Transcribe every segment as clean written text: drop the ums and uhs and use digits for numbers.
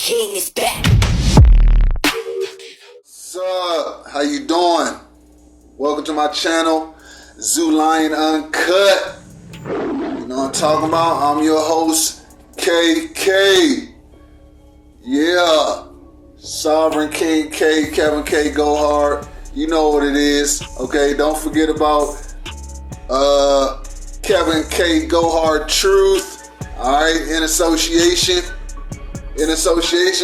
King is back. What's up? How you doing? Welcome to my channel, Zoo Lion Uncut. You know what I'm talking about? I'm your host, KK. Yeah. Sovereign King K, Kevin K, go hard. You know what it is. Okay, don't forget about Kevin K, go hard truth. Alright, in association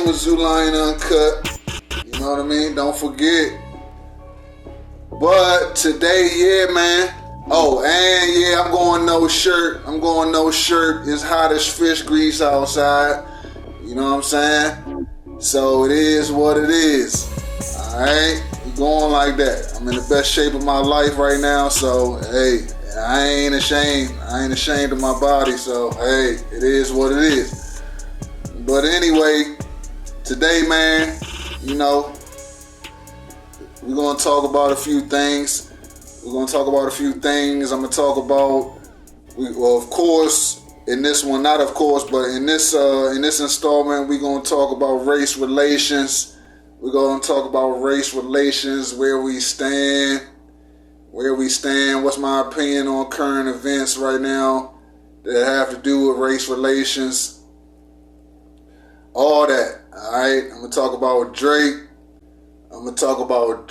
with Zoo Lion Uncut. You know what I mean? Don't forget. But today, yeah, man. Oh, and yeah, I'm going no shirt. It's hot as fish grease outside. You know what I'm saying? So it is what it is. Alright? We're going like that. I'm in the best shape of my life right now. So, hey, I ain't ashamed. Of my body. So, hey, it is what it is. But anyway, today, man, you know, we're going to talk about a few things. I'm going to talk about, well, of course, in this one, not of course, but in this installment, we're going to talk about race relations. We're going to talk about race relations, where we stand, what's my opinion on current events right now that have to do with race relations, all that. All right, I'm going to talk about Drake. I'm going to talk about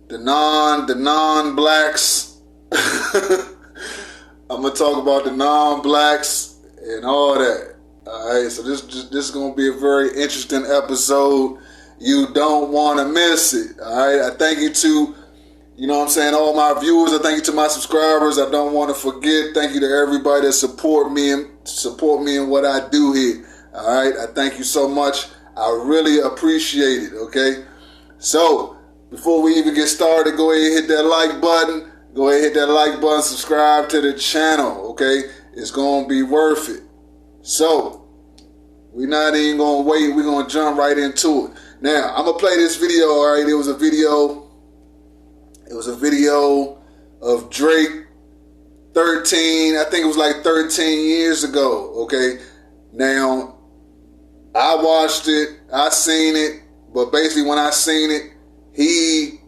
the non-blacks. I'm going to talk about the non-blacks and all that. Alright, so this is going to be a very interesting episode. You don't want to miss it. Alright, I thank you to, you know what I'm saying, all my viewers. I thank you to my subscribers. I don't want to forget. Thank you to everybody that support me in what I do here. Alright, I thank you so much. I really appreciate it, okay? So, before we even get started, go ahead and hit that like button. Subscribe to the channel, okay? It's going to be worth it. So, we're not even going to wait. We're going to jump right into it. Now, I'm going to play this video, alright? It was a video of Drake 13, I think it was like 13 years ago, okay? Now, I watched it, I seen it, but basically when I seen it, he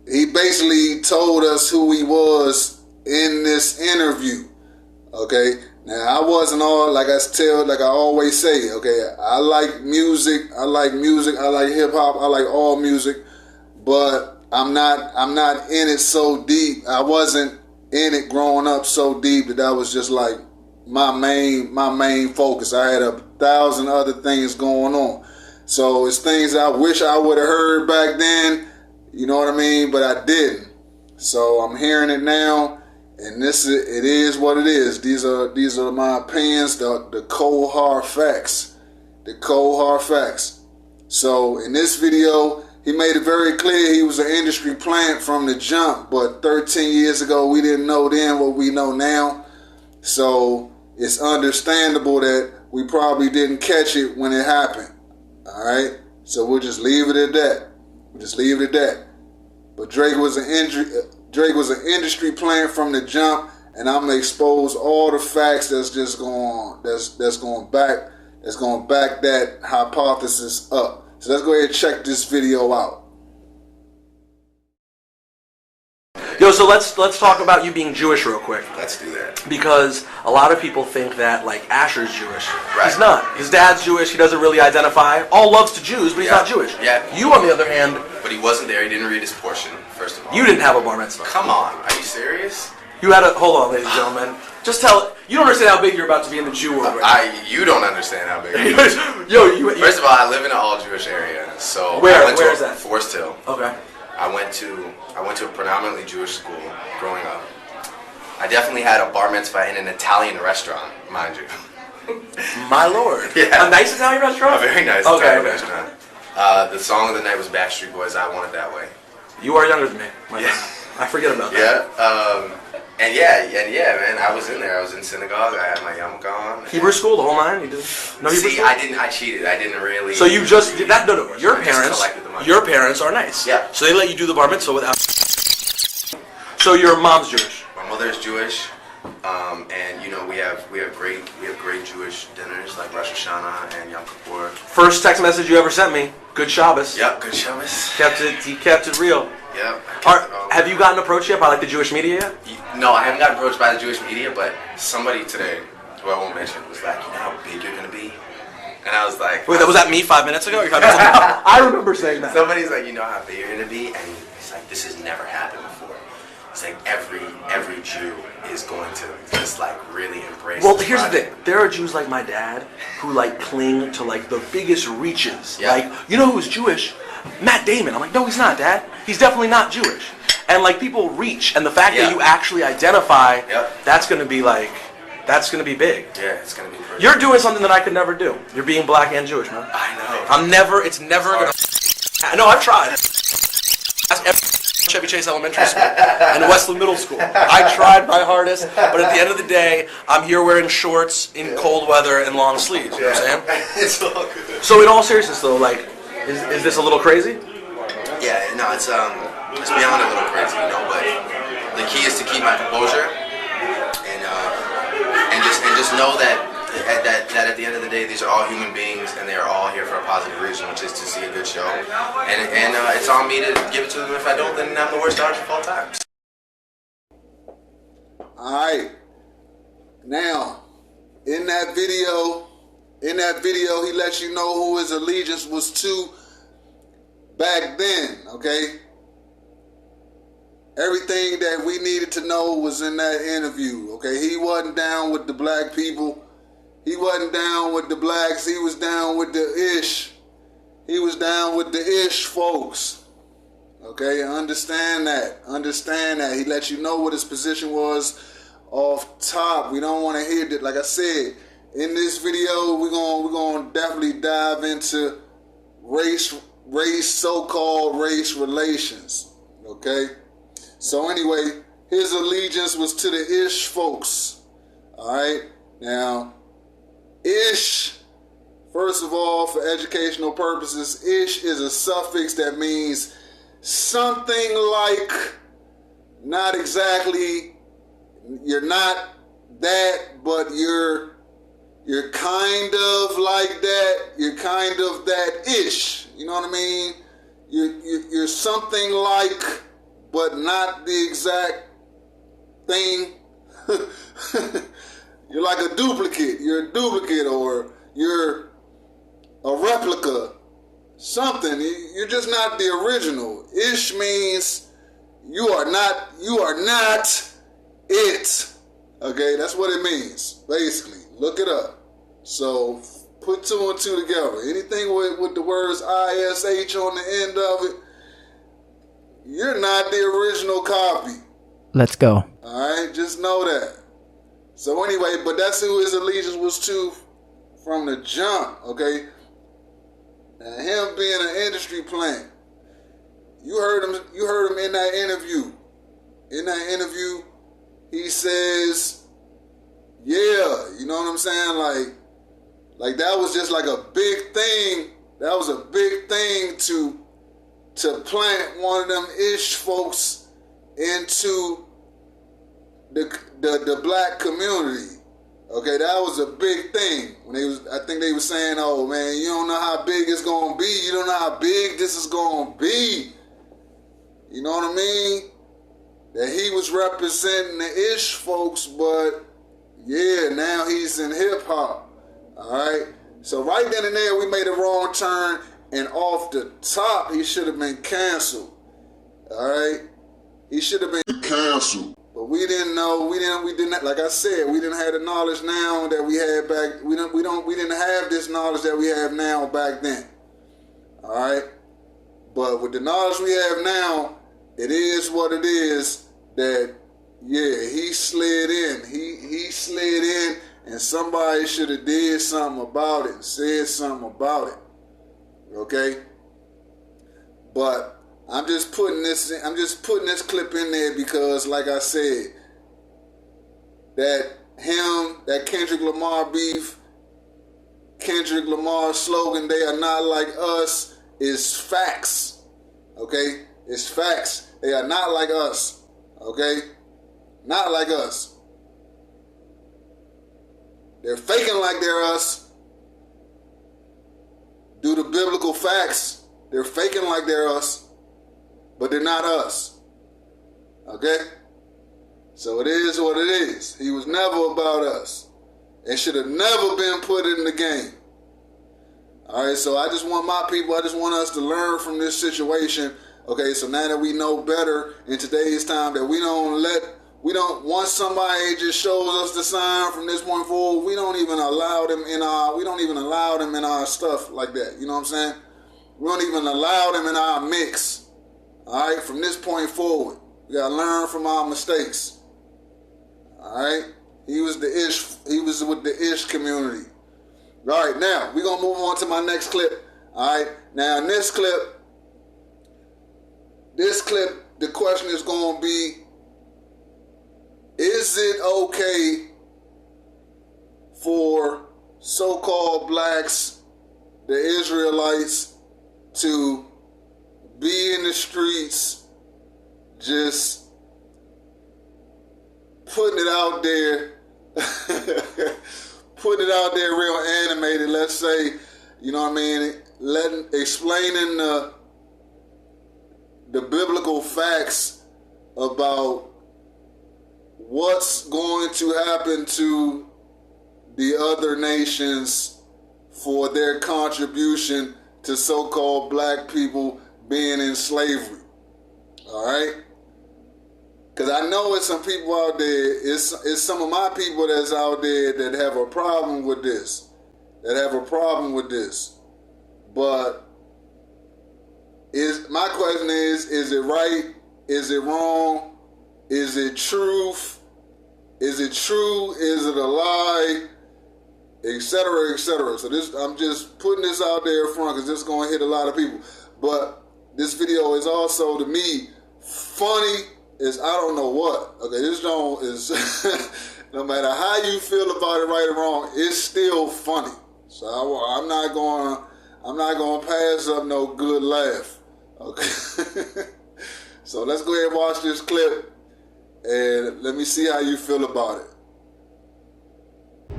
basically told us who he was in this interview. Okay, now I wasn't all like I always say. Okay, I like music, I like hip hop, I like all music, but I'm not in it so deep. I wasn't in it growing up so deep that was just like my main focus. I had 1,000 other things going on. So it's things I wish I would have heard back then, you know what I mean, but I didn't. So I'm hearing it now, and it is what it is. These are my opinions, the cold hard facts. So in this video, he made it very clear he was an industry plant from the jump, but 13 years ago we didn't know then what we know now. So it's understandable that we probably didn't catch it when it happened. Alright? So we'll just leave it at that. But Drake was an industry plant from the jump, and I'm gonna expose all the facts that's going back that hypothesis up. So let's go ahead and check this video out. Yo, so let's talk about you being Jewish real quick. Let's do that. Because a lot of people think that, like, Asher's Jewish. Right. He's not. His dad's Jewish. He doesn't really identify. All loves to Jews, but he's not Jewish. Yeah. You, on the other hand... But he wasn't there. He didn't read his portion, first of all. You didn't have a bar mitzvah. Come on. Are you serious? You had a... Hold on, ladies and gentlemen. Just tell... You don't understand how big you're about to be in the Jew world right now. You don't understand how big Yo, First of all, I live in an all-Jewish area. So Where is that? Forest Hill. Okay. I went to a predominantly Jewish school growing up. I definitely had a bar mitzvah in an Italian restaurant, mind you. My lord. Yeah. A nice Italian restaurant? A very nice Italian restaurant. The song of the night was Backstreet Boys' I Want It That Way. You are younger than me. Yeah. I forget about that. Yeah. And yeah, man, I was in there. I was in synagogue. I had my yarmulke on. Hebrew school, the whole nine. You did no Hebrew school? I didn't. I cheated. I didn't really. So you just did that? No. Your parents are nice. Yeah. So they let you do the bar mitzvah without. So your mom's Jewish. My mother is Jewish. And you know we have great Jewish dinners like Rosh Hashanah and Yom Kippur. First text message you ever sent me. Good Shabbos. Yep, good Shabbos. He kept it real. Yep. Have you gotten approached yet by like the Jewish media yet? No, I haven't gotten approached by the Jewish media, but somebody today, who I won't mention, was like, you know how big you're gonna be? And I was like, wait, was that me 5 minutes ago? Or I remember saying that. Somebody's like, you know how big you're gonna be? And he's like, this has never happened before. It's like every Jew is going to just like really embrace. Well, here's the thing. There are Jews like my dad who like cling to like the biggest reaches. Yeah. Like, you know who's Jewish? Matt Damon. I'm like, no, he's not, Dad. He's definitely not Jewish. And like people reach, and the fact that you actually identify, that's gonna be like, that's gonna be big. Yeah, it's gonna be pretty. You're doing something that I could never do. You're being black and Jewish, man. I know. It's never gonna. No, I've tried. That's Chevy Chase Elementary School and Westland Middle School. I tried my hardest, but at the end of the day, I'm here wearing shorts in cold weather and long sleeves. You know what I'm saying? It's all good. So in all seriousness, though, like, is this a little crazy? Yeah, no, it's beyond a little crazy, you know. But the key is to keep my composure and just know that at the end of the day, these are all human beings, and they are all here for a positive reason, which is to see a good show. And it's on me to give it to them. If I don't, then I'm the worst artist of all time. All right. Now, in that video, he lets you know who his allegiance was to back then, okay? Everything that we needed to know was in that interview, okay? He wasn't down with the black people. He wasn't down with the blacks. He was down with the ish. He was down with the ish folks. Okay, understand that. Understand that. He let you know what his position was off top. We don't want to hear that. Like I said, in this video, we're gonna definitely dive into race, so-called race relations. Okay? So anyway, his allegiance was to the ish folks. Alright? Now, ish, first of all, for educational purposes, ish is a suffix that means something like, not exactly, you're not that, but you're kind of like that, you're kind of that ish, you know what I mean? You're something like, but not the exact thing. You're like a duplicate. You're a duplicate, or you're a replica. Something. You're just not the original. Ish means you are not it. Okay, that's what it means. Basically, look it up. So put two and two together. Anything with the words ISH on the end of it, you're not the original copy. Let's go. All right, just know that. So anyway, but that's who his allegiance was to from the jump, okay? And him being an industry plant, you heard him in that interview. In that interview, he says, yeah, you know what I'm saying? Like that was just like a big thing. That was a big thing to plant one of them ish folks into the black community. Okay, that was a big thing. I think they were saying, oh man, you don't know how big it's gonna be. You don't know how big this is gonna be. You know what I mean? That he was representing the ish folks, but yeah, now he's in hip hop. Alright? So right then and there we made a wrong turn, and off the top he should have been canceled. Alright? He should have been canceled. But we didn't know, we didn't, like I said, we didn't have the knowledge now that we had back, we didn't have this knowledge that we have now back then. Alright? But with the knowledge we have now, it is what it is that, yeah, he slid in. He slid in, and somebody should have did something about it, said something about it. Okay? But I'm just putting this clip in there because, like I said, that Kendrick Lamar beef, Kendrick Lamar's slogan, "They are not like us," is facts. Okay? It's facts. They are not like us. Okay? Not like us. They're faking like they're us. Due to biblical facts, they're faking like they're us, but they're not us. Okay? So it is what it is. He was never about us. And should have never been put in the game. Alright, so I just want my people, I just want us to learn from this situation. Okay, so now that we know better in today's time that we don't once somebody just shows us the sign from this point forward, we don't even allow them in our stuff like that. You know what I'm saying? We don't even allow them in our mix. Alright, from this point forward. We gotta learn from our mistakes. Alright? He was with the Ish community. Alright, now we're gonna move on to my next clip. Alright, now in this clip, the question is gonna be, is it okay for so-called blacks, the Israelites, to be in the streets just putting it out there, putting it out there real animated, let's say, you know what I mean, explaining the biblical facts about what's going to happen to the other nations for their contribution to so-called black people being in slavery. All right? Because I know it's some people out there, it's some of my people that's out there that have a problem with this. But my question is it right? Is it wrong? Is it truth? Is it true? Is it a lie? Etc., etc. So I'm just putting this out there in front because this is going to hit a lot of people. But this video is also, to me, funny as I don't know what. Okay, this joint is, no matter how you feel about it, right or wrong, it's still funny. So I'm not going to pass up no good laugh. Okay. So let's go ahead and watch this clip and let me see how you feel about it.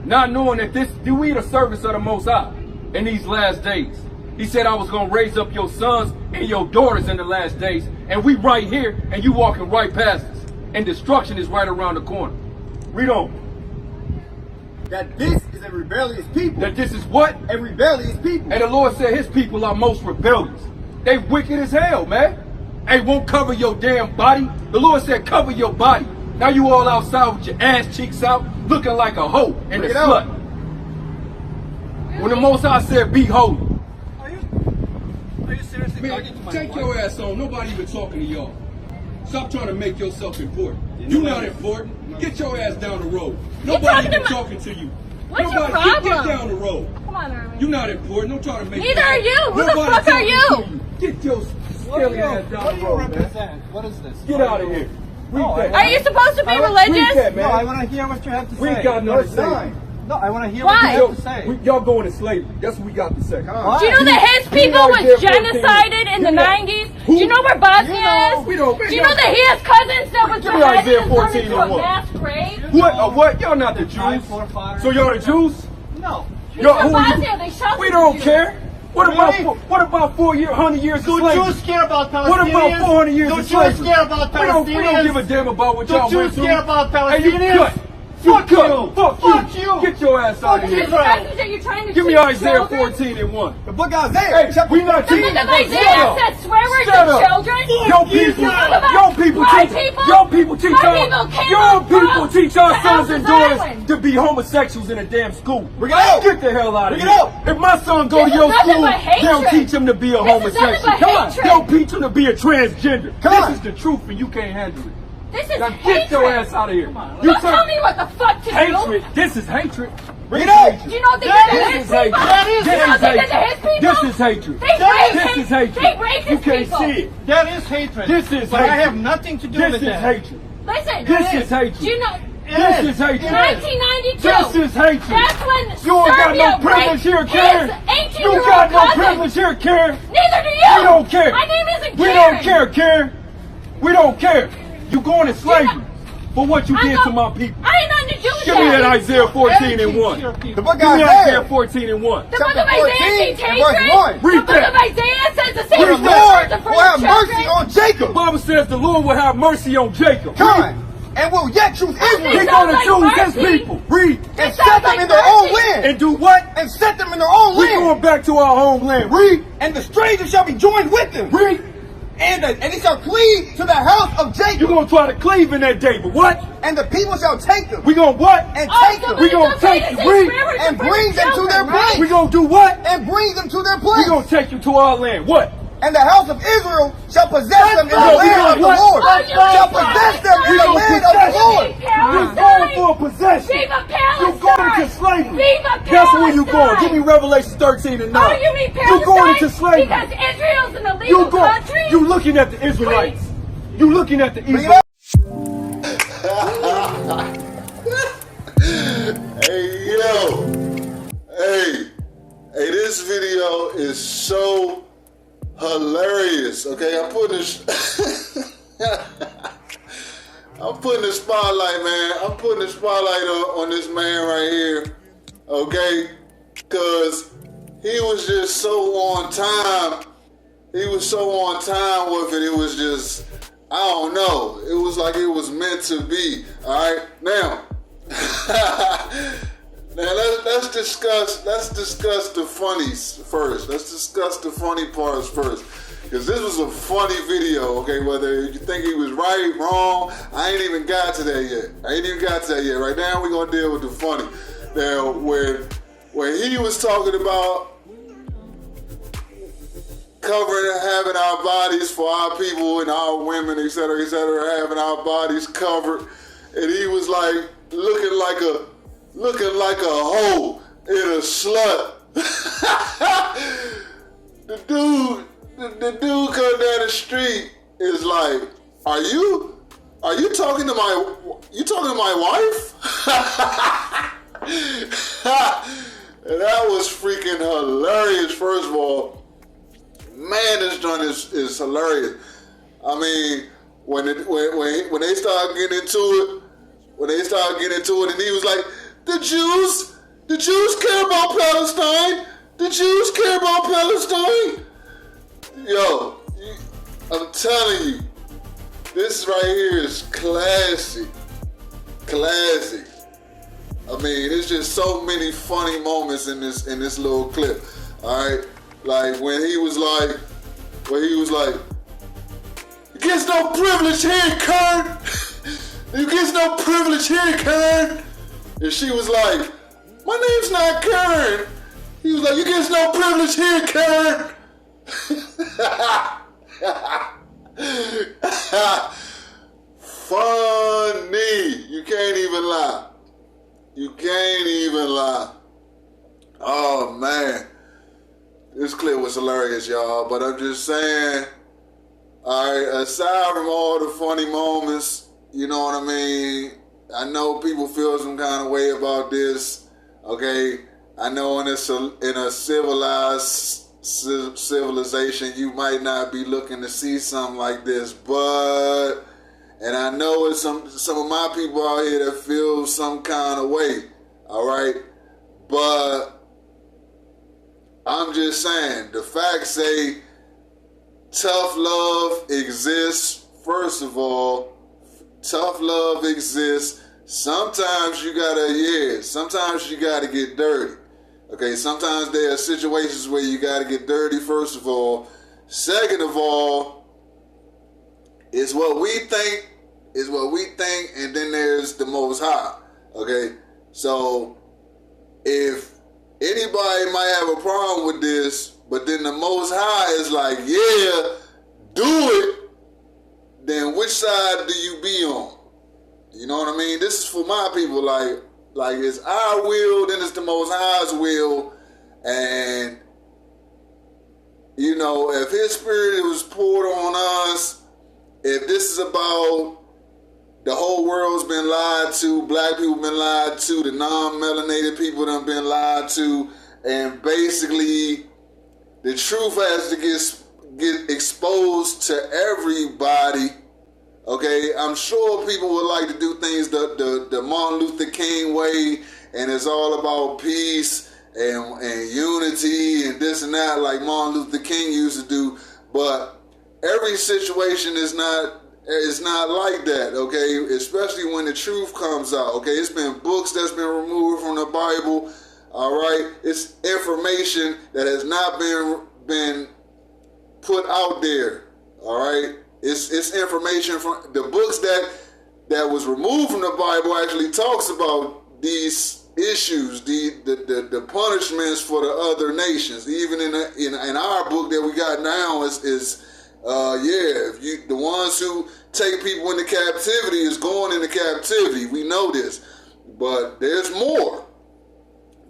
Not knowing that we the service of the Most High in these last days. He said I was going to raise up your sons and your daughters in the last days. And we right here and you walking right past us. And destruction is right around the corner. Read on. That this is a rebellious people. That this is what? A rebellious people. And the Lord said his people are most rebellious. They wicked as hell, man. They won't cover your damn body. The Lord said cover your body. Now you all outside with your ass cheeks out, looking like a hoe and a slut. When the Most High said be holy. Are you seriously Man, take your ass on. Nobody even talking to y'all. Stop trying to make yourself important. You're not important. Get your ass down the road. Nobody even talking to you. What's your problem? Get down the road. Come on, Irwin. You're not important. Don't try to make Neither are you. Who the fuck are you? Get your silly ass down the road, man. What is this? Get out of here. Are you supposed to be religious? That, no, I want to hear what you have to say. We ain't got nothing to say. No, I want to hear what you have to say. Y'all going to slavery. That's what we got to say. Do you know that his people was genocided in the 90s? Do you know where Bosnia is? Do you know that he has cousins that was beheaded and turned into a mass grave? What? Y'all not the Jews? So y'all the Jews? No. Y'all, Bosnia, they shot we don't care. What about 400 years of slavery? Don't Jews care about Palestinians? What about 400 years of slavery? Don't Jews care about Palestinians? We don't give a damn about what y'all went through. Don't Jews care about Hey, you Palestinians? cut. Fuck you. Get your ass out of here. Give me Isaiah 14:1. The book of Isaiah. Hey, we not The book of Isaiah said swear words to children. Your people teach our sons and daughters to be homosexuals in a damn school. Get the hell out of here. If my son go to your school, they'll teach him to be a homosexual. They'll teach him to be a transgender. This is the truth and you can't handle it. This is now hatred. Get your ass out of here. Don't tell me what the fuck to do. Hatred. This is hatred. Bring it out. Do you know what they did to his people? This is hatred. This is hatred. They raped his people. You can't see it. That is hatred. This is but hatred. I have nothing to do with that. This is hatred. Listen. This is hatred. Do you know? This is hatred. 1992. This is hatred. That's when you ain't got no privilege here, Karen. You got no privilege here, Karen. Neither do you. We don't care. My name isn't Karen. We don't care, Karen. We don't care. You going to slavery for what you did to my people. I ain't nothing to do with Give me that Isaiah 14 and 1. The book Give of me Isaiah Isaiah. 14 and 1. The book of Isaiah means 14 and verse hatred. 1. The Read book that. of Isaiah says the The same Lord for will have mercy children. on Jacob. The Bible says the Lord will have mercy on Jacob. Come. And will yet choose Israel. He's It going to sounds choose like his mercy. people. Read. And It set sounds them like in their own mercy. land. And do what? And set them in their own We're land. going back to our homeland. Read. And the stranger shall be joined with them. Read. And he shall cleave to the house of You're Jacob. going to try to cleave in that day, but what? And the people shall take them. We going to what? And Oh, take them. somebody We gonna just made take it the say ring spirits and for bring them to children, their right? place. We going to do what? And bring them to their We place. going to take you to our land. What? And the house of Israel shall possess them in the go. We land gonna of the what? Lord. Oh, you Shall mean possess them in We the gonna land of the possess Lord. You're going for a possession. Viva You're going Palestine! into slavery. Viva Guess where you going? Palestine! Give me Revelation 13 and 9. Oh, you mean Palestine? You're going into slavery. Because Israel's an illegal You going. country? You looking at the Israelites. You looking at the Bring it Israelites. up. Hey, yo. Hey, this video is so hilarious. Okay, I'm putting the spotlight, man. I'm putting the spotlight on this man right here. Okay, because he was just so on time. He was so on time with it. It was just, I don't know. It was like it was meant to be. All right, now. Now let's discuss the funnies first. Let's discuss the funny parts first. Because this was a funny video, okay? Whether you think he was right, wrong, I ain't even got to that yet. Right now we're gonna deal with the funny. Now when he was talking about covering, having our bodies for our people and our women, etc., having our bodies covered, and he was like looking like a hoe in a slut. The dude coming down the street is like, are you talking to my wife? And that was freaking hilarious. First of all, man, this joint is hilarious. I mean, when they start getting into it, and he was like, the Jews care about Palestine. The Jews care about Palestine. Yo, I'm telling you, this right here is classic. I mean, there's just so many funny moments in this little clip. All right, like when he was like, you get no privilege here, Kern. You get no privilege here, Kern. And she was like, my name's not Kern. He was like, you get no privilege here, Kern. Funny. You can't even lie. Oh, man. This clip was hilarious, y'all. But I'm just saying, all right, aside from all the funny moments, you know what I mean? I know people feel some kind of way about this, okay? I know in a civilized civilization, you might not be looking to see something like this, but, and I know it's some of my people out here that feel some kind of way, all right? But I'm just saying, the facts say tough love exists. First of all, tough love exists. Sometimes you gotta get dirty. Okay, sometimes there are situations where you gotta get dirty, first of all. Second of all, it's what we think, and then there's the Most High. Okay? So if anybody might have a problem with this, but then the Most High is like, yeah, do it, then which side do you be on? You know what I mean? This is for my people. Like it's our will, then it's the Most High's will. And, you know, if His Spirit was poured on us, if this is about the whole world's been lied to, black people been lied to, the non-melanated people done been lied to, and basically the truth has to get exposed to everybody, Okay, I'm sure people would like to do things the Martin Luther King way, and it's all about peace and unity and this and that, like Martin Luther King used to do. But every situation is not like that. Okay, especially when the truth comes out. Okay, it's been books that's been removed from the Bible. All right, it's information that has not been put out there. All right. It's information from the books that was removed from the Bible actually talks about these issues, the punishments for the other nations. Even in our book that we got now is the ones who take people into captivity is going into captivity. We know this, but there's more.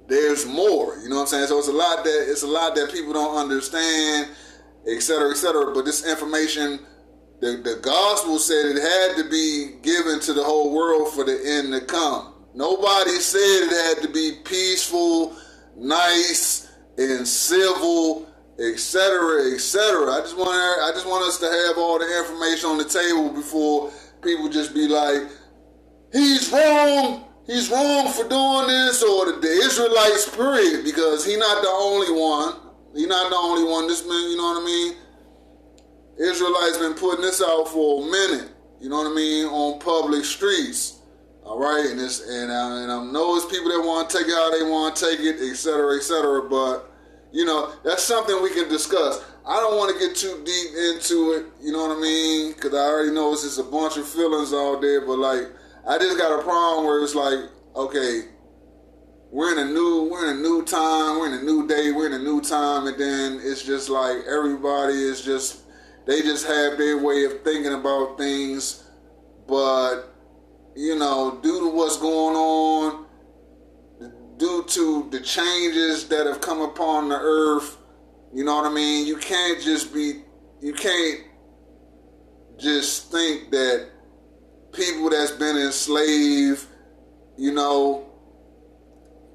There's more. You know what I'm saying? So it's a lot that people don't understand, etc., etc. But this information. The gospel said it had to be given to the whole world for the end to come. Nobody said it had to be peaceful, nice, and civil, etc., etc. I just want us to have all the information on the table before people just be like, he's wrong for doing this, or the Israelites, period, because he's not the only one. He's not the only one. This man, you know what I mean? Israelites been putting this out for a minute, you know what I mean, on public streets. All right, and I know it's people that want to take it how they want to take it, etc., etc. But you know, that's something we can discuss. I don't want to get too deep into it, you know what I mean, because I already know it's just a bunch of feelings out there. But like, I just got a problem where it's like, okay, we're in a new time, we're in a new day, we're in a new time, and then it's just like everybody is just. They just have their way of thinking about things, but, you know, due to what's going on, due to the changes that have come upon the earth, you know what I mean? You can't just think that people that's been enslaved, you know,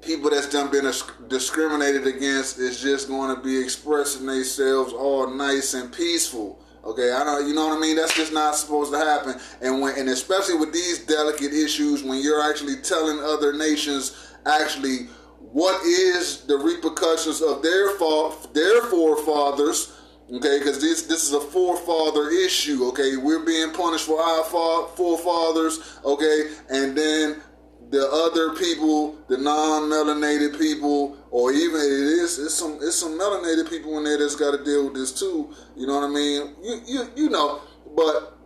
people that's done been discriminated against is just going to be expressing themselves all nice and peaceful. Okay, I don't, you know what I mean? That's just not supposed to happen. And especially with these delicate issues, when you're actually telling other nations actually what is the repercussions of their forefathers. Okay, because this is a forefather issue. Okay, we're being punished for our forefathers. Okay, and then the other people, the non-melanated people, or even it's some melanated people in there that's got to deal with this too. You know what I mean? You know, but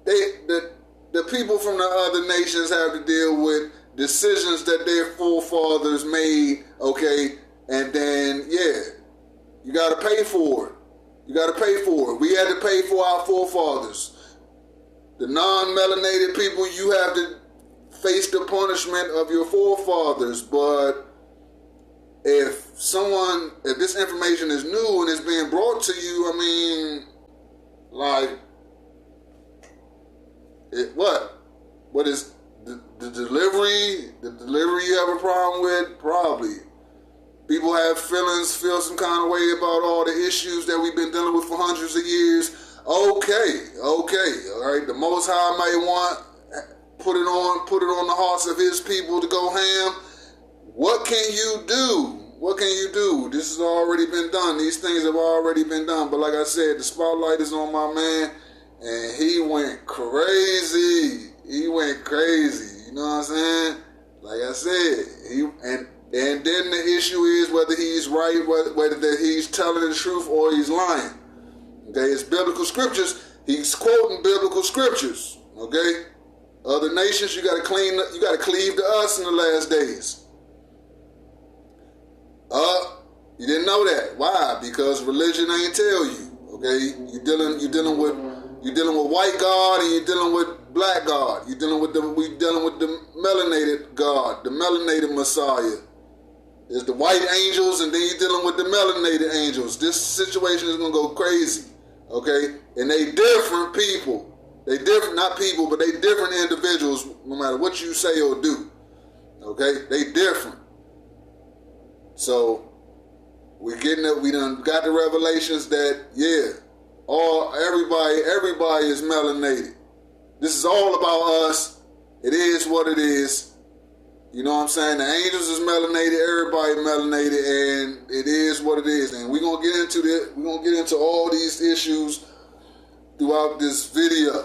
the people from the other nations have to deal with decisions that their forefathers made. Okay, and then you got to pay for it. You got to pay for it. We had to pay for our forefathers. The non-melanated people, you have to face the punishment of your forefathers. But if this information is new and it's being brought to you, I mean, like, what is the delivery? The delivery you have a problem with? Probably. People have feel some kind of way about all the issues that we've been dealing with for hundreds of years. Okay, all right. The Most High might want put it on the hearts of His people to go ham. What can you do? What can you do? This has already been done. These things have already been done. But like I said, the spotlight is on my man, and he went crazy. You know what I'm saying? Like I said, and then the issue is whether he's right, whether he's telling the truth or he's lying. Okay, it's biblical scriptures. He's quoting biblical scriptures. Okay, other nations, you got to cleave to us in the last days. You didn't know that. Why? Because religion ain't tell you. Okay, you dealing with white God and you're dealing with black God. We dealing with the melanated God, the melanated Messiah. There's the white angels, and then you're dealing with the melanated angels. This situation is gonna go crazy. Okay, and they different people. They different, not people, but they different individuals. No matter what you say or do. Okay, they different. So we done got the revelations that everybody is melanated. This is all about us. It is what it is. You know what I'm saying? The angels is melanated, everybody melanated, and it is what it is. And we're gonna get into this. We're gonna get into all these issues throughout this video.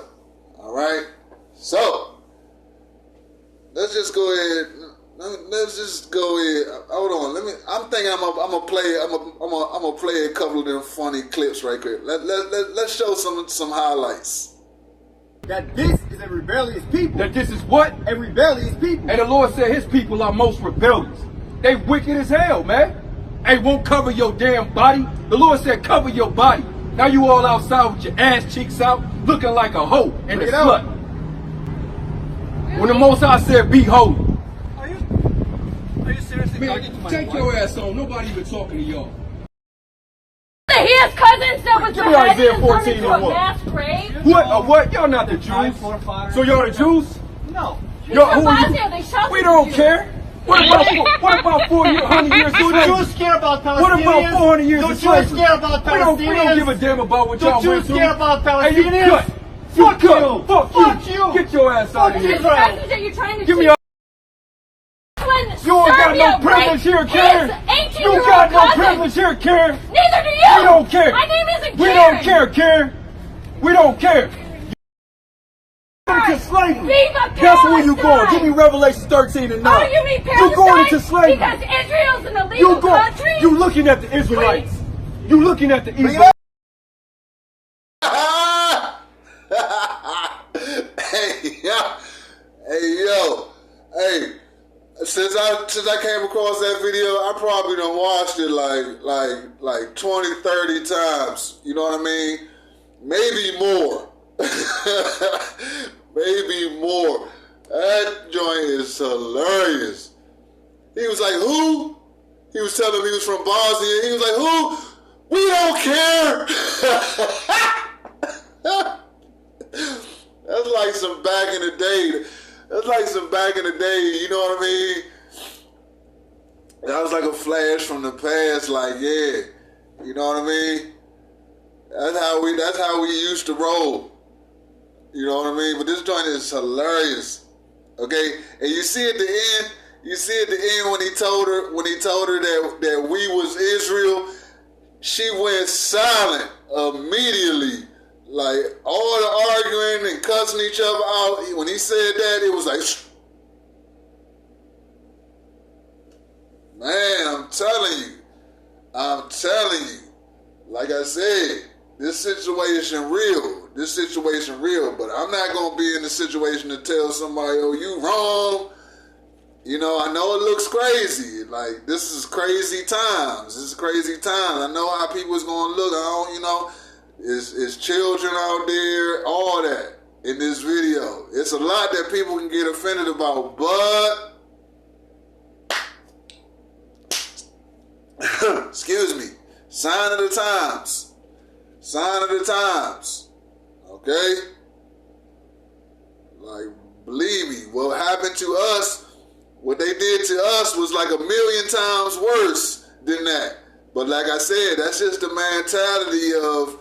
All right. So let's just go ahead. Let's just go ahead. Hold on. I'm thinking I'm gonna play. I'm gonna play a couple of them funny clips right quick. Let's show some highlights. That this is a rebellious people. That this is what? A rebellious people. And the Lord said his people are most rebellious. They wicked as hell, man. They won't cover your damn body. The Lord said cover your body. Now you all outside with your ass cheeks out, looking like a hoe and a slut. When the Most High said be holy. Are you seriously talking to my Take wife? your ass on. Nobody even talking to y'all. His cousins that was Give me Isaiah beheaded and 14 turned into a and 1. mass grave. What? What? Y'all not the Jews. So y'all the Jews? No. Y'all, who are Bosnia, they shot we the don't Jews. care. What about 400 years of Do slavery? Jews care about Palestinians? What about 400 years Do of Jews slavery? care about Palestinians? We don't give a damn about what y'all Do went Jews through. care about Hey, you Palestinians? cut. Fuck cut. you. Fuck Fuck you. you. Get your ass out of This here. message that you're trying to Give me teach a... You ain't got no privilege here, Karen. You got no privilege here, Karen. Neither do you. We don't care. My name isn't Karen. We don't care, Karen. We don't care. Into slavery. Viva That's where you going. Palestine. Give me Revelation 13 and 9. Oh, you mean Palestine? You going into slavery. Because Israel's an illegal country? You looking at the Israelites. You looking at the Israelites. Hey, since I came across that video, I probably done watched it like 20, 30 times. You know what I mean? Maybe more. Maybe more. That joint is hilarious. He was like, who? He was telling me he was from Bosnia. He was like, who? We don't care. That's like some back in the day. That's like some back in the day, you know what I mean? That was like a flash from the past, like, yeah. You know what I mean? That's how we used to roll. You know what I mean? But this joint is hilarious. Okay? And you see at the end, when he told her that we was Israel, she went silent immediately. Like, all the arguing and cussing each other out. When he said that, it was like, man, I'm telling you. Like I said, this situation real. But I'm not going to be in the situation to tell somebody, oh, you wrong. You know, I know it looks crazy. Like, this is crazy times. I know how people is going to look. I don't, you know. It's children out there, all that in this video. It's a lot that people can get offended about, but excuse me, sign of the times. Okay? Like, believe me, what happened to us, what they did to us was like 1,000,000 times worse than that. But like I said, that's just the mentality of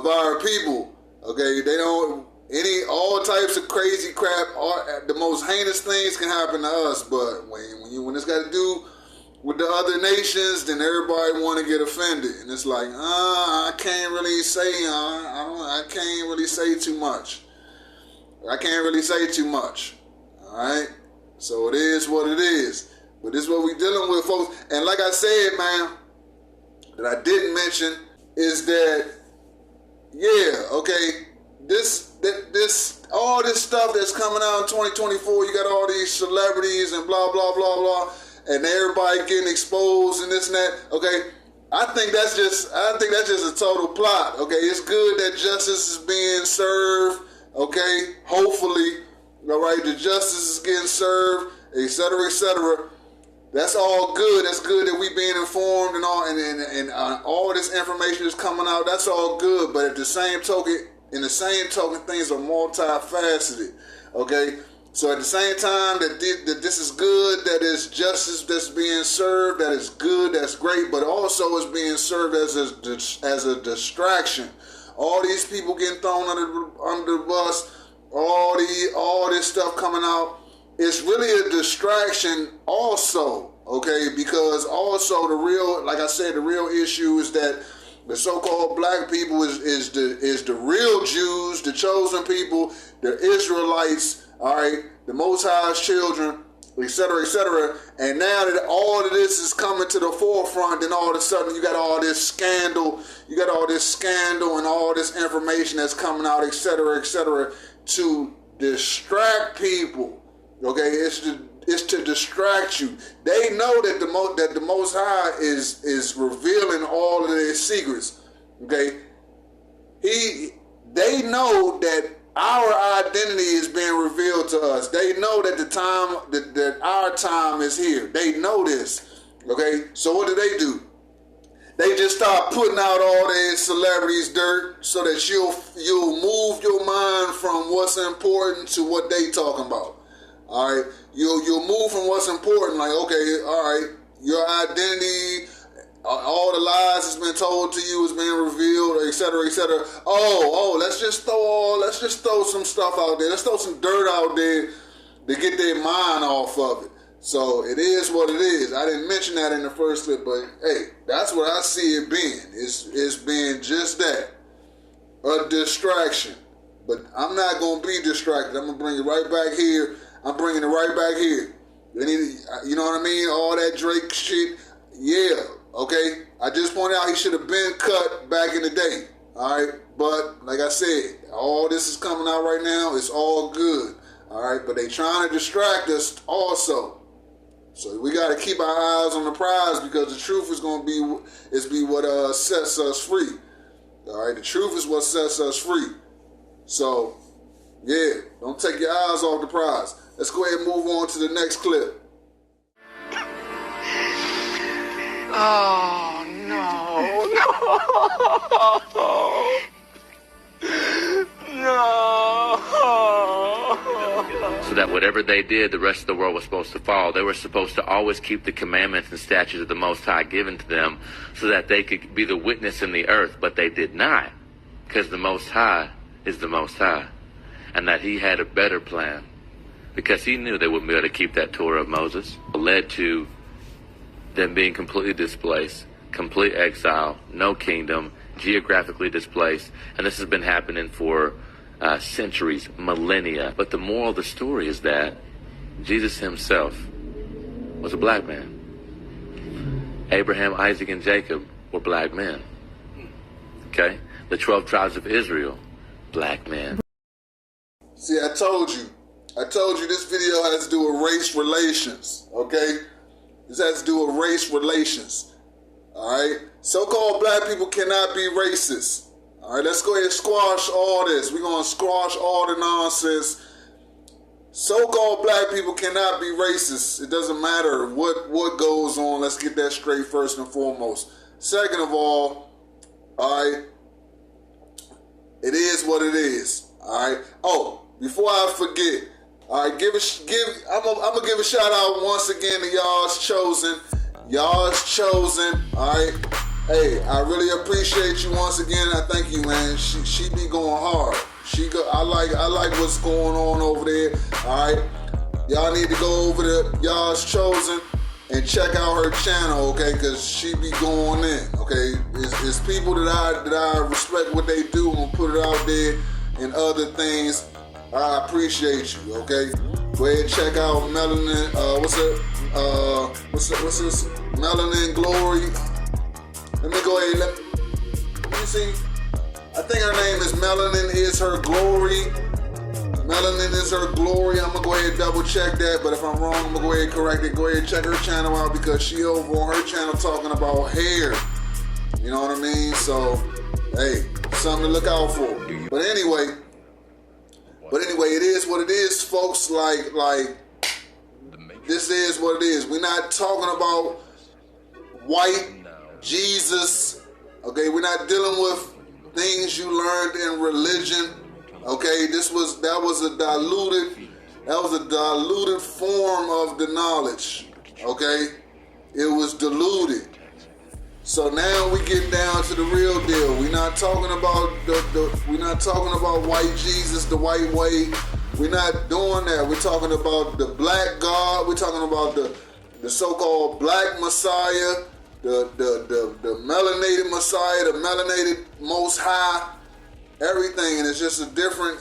our people. Okay, they don't all types of crazy crap. The most heinous things can happen to us, but when it's got to do with the other nations, then everybody want to get offended, and it's like, I can't really say, I can't really say too much. All right, so it is what it is. But this is what we dealing with, folks. And like I said, man, that I didn't mention is that. Yeah, okay. This all this stuff that's coming out in 2024, you got all these celebrities and blah blah blah blah, and everybody getting exposed and this and that. Okay, I think that's just a total plot. Okay, it's good that justice is being served. Okay, hopefully, all right, the justice is getting served, etc., etc. That's all good. That's good that we being informed and all, and all this information is coming out. That's all good. But in the same token, things are multifaceted. Okay, so at the same time that this is good, that is justice that's being served, that is good, that's great. But also is being served as a distraction. All these people getting thrown under the bus. all this stuff coming out, it's really a distraction also, okay? Because also like I said, the real issue is that the so-called black people is the real Jews, the chosen people, the Israelites, all right, the Most High's children, etc., etc. And now that all of this is coming to the forefront, then all of a sudden you got all this scandal, and all this information that's coming out, etc., to distract people. Okay, it's to distract you. They know that the Most High is revealing all of their secrets. Okay, they know that our identity is being revealed to us. They know that that our time is here. They know this. Okay, so what do? They just start putting out all their celebrities' dirt so that you'll move your mind from what's important to what they talking about. All right, you'll move from what's important, like, okay, all right, your identity, all the lies that's been told to you is being revealed, etc., etc. Oh, let's just throw some stuff out there. Let's throw some dirt out there to get their mind off of it. So it is what it is. I didn't mention that in the first clip, but hey, that's what I see it being. It's being just that, a distraction. But I'm not gonna be distracted. I'm gonna bring it right back here. I'm bringing it right back here. You know what I mean? All that Drake shit. Yeah, okay. I just pointed out he should have been cut back in the day. All right, but like I said, all this is coming out right now. It's all good. All right, but they trying to distract us also. So we got to keep our eyes on the prize, because the truth is going to be what sets us free. All right, the truth is what sets us free. So yeah, don't take your eyes off the prize. Let's go ahead and move on to the next clip. Oh, no. So that whatever they did, the rest of the world was supposed to follow. They were supposed to always keep the commandments and statutes of the Most High given to them so that they could be the witness in the earth, but they did not, because the Most High is the Most High, and that he had a better plan, because he knew they wouldn't be able to keep that Torah of Moses. It led to them being completely displaced, complete exile, no kingdom, geographically displaced, and this has been happening for centuries, millennia. But the moral of the story is that Jesus himself was a black man. Abraham, Isaac, and Jacob were black men. Okay? The 12 tribes of Israel, black men. See, I told you this video has to do with race relations, okay? This has to do with race relations, all right? So-called black people cannot be racist. All right, let's go ahead and squash all this. We're going to squash all the nonsense. So-called black people cannot be racist. It doesn't matter what goes on. Let's get that straight first and foremost. Second of all right, it is what it is. All right. Oh, before I forget, all right, I'm gonna give a shout out once again to y'all's chosen. Y'all's chosen. All right. Hey, I really appreciate you once again. I thank you, man. She be going hard. I like what's going on over there. All right, y'all need to go over to Y'all's Chosen and check out her channel, okay? Cause she be going in, okay? It's people that I respect what they do and put it out there and other things. I appreciate you, okay? Go ahead and check out Melanin. What's this? Melanin Glory. Let me go ahead. Let me see. I think her name is Melanin is her glory. Melanin is her glory. I'm gonna go ahead and double check that. But if I'm wrong, I'm gonna go ahead and correct it. Go ahead and check her channel out, because she over on her channel talking about hair. You know what I mean? So, hey, something to look out for. But anyway, it is what it is, folks. Like this is what it is. We're not talking about white Jesus, okay? We're not dealing with things you learned in religion, okay? That was a diluted form of the knowledge, okay? It was diluted. So now we get down to the real deal. We're not talking about we're not talking about white Jesus, the white way. We're not doing that. We're talking about the black God. We're talking about the so-called black Messiah, the melanated Messiah, the melanated Most High, everything. And it's just a different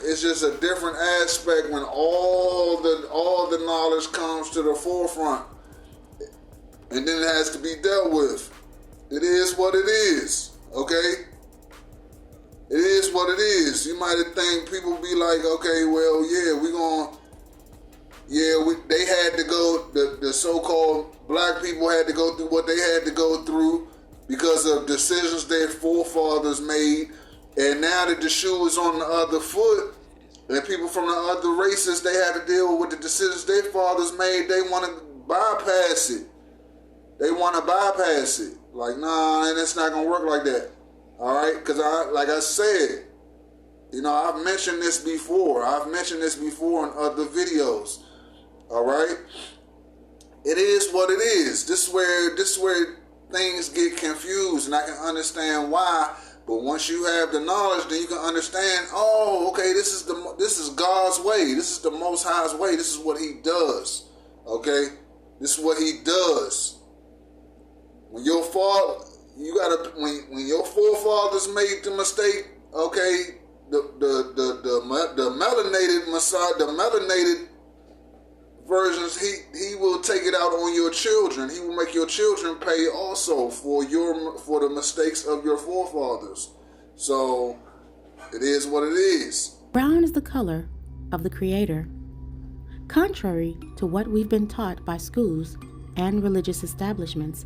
aspect when all the knowledge comes to the forefront, and then it has to be dealt with. It is what it is, okay? It is what it is. You might think people be like, okay, well, yeah, they had to go, the so-called black people had to go through what they had to go through because of decisions their forefathers made, and now that the shoe is on the other foot, and people from the other races, they had to deal with the decisions their fathers made. They want to bypass it. They want to bypass it. Like, nah, and it's not going to work like that. All right? Because, like I said, I've mentioned this before. I've mentioned this before in other videos. All right? It is what it is. This is where things get confused, and I can understand why. But once you have the knowledge, then you can understand, oh, okay, this is God's way. This is the Most High's way. This is what He does. Okay? This is what He does. When your when your forefathers made the mistake, okay, the melanated Messiah, the melanated versions, he will take it out on your children. He will make your children pay also for the mistakes of your forefathers. So it is what it is. Brown is the color of the Creator. Contrary to what we've been taught by schools and religious establishments,